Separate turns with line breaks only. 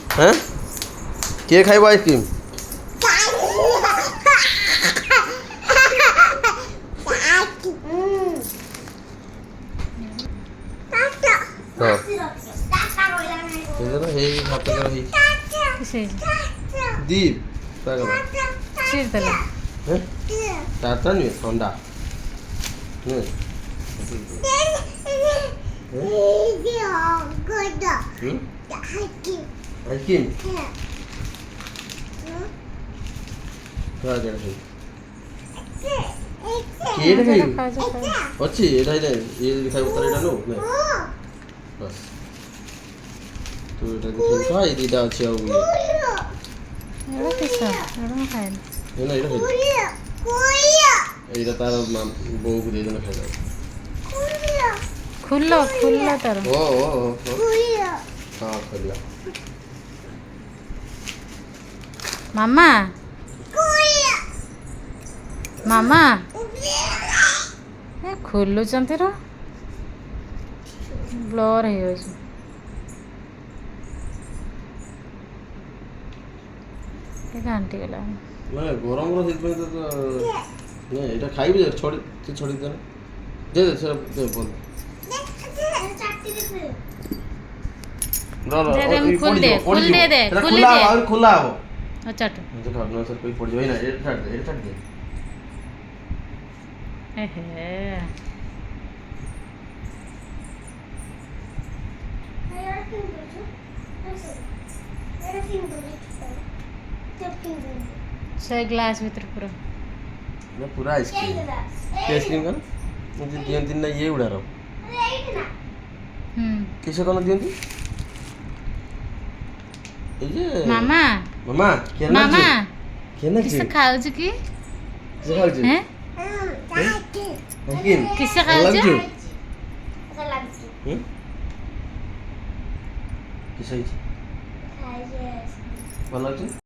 হ্যাঁ কে খাইব আইসক্রিম? দীপ তাতা নুয়ে ঠান্ডা আইসক্রিম ଅଛି ଏଇଟା ଏଇଟା ଇଏ ଯଦି ଖାଇବ ତାହେଲେ ଏଇଟା ନଉ ନାଇଁ ବାସ୍ ତୁ ଏଇଟା ଦେଖିବୁ ଖା ଏଇ ଦୁଇଟା ଅଛି ଆଉ ଇଏ ନା ଏଇଟା ଖାଇଦେ ଏଇଟା ତାର ବୋଉକୁ ଦେଇଦେଲେ ଖାଇଦେବ
ଖୁଲ ତାର
ଓ ହଁ ଖୋଲିଲା
ମାମା ମାମା ଏ ଖୋଲୁଛନ୍ତି ର ବ୍ଲର୍ ହେଇଯାଉଛି ଘାଣ୍ଟି ଗଲା
ମାନେ ଗରମର ସେଥିପାଇଁ ତ ନାଇଁ ଏଇଟା ଖାଇବି ଯେ ଛଡ଼ି ଦେଲେ ଦେ ସେଟା ଦେ ଭଲ ଖୋଲା ହବ
ଚାଟ
ପଡ଼ିଯିବ ଏଇନା ଏଇଟା ଛାଡ଼ି ଦେ
ସେ ଗ୍ଲାସ ଭିତରେ ପୁରା
ନା ପୁରା ଆଇସ୍କ୍ରିମ୍ କର ମୁझे ଦିଅନ୍ତି ନା ଇଏ ଗୁଡ଼ାର କିସ କ'ଣ ଦିଅନ୍ତି এই যে
মামা
মামা কেন
মামা
কেন
কিস খাওছ কি
কিস খাওছ
হ্যাঁ
কিন
কিস খাওছ
কিস খাইছ ভালো লাগছে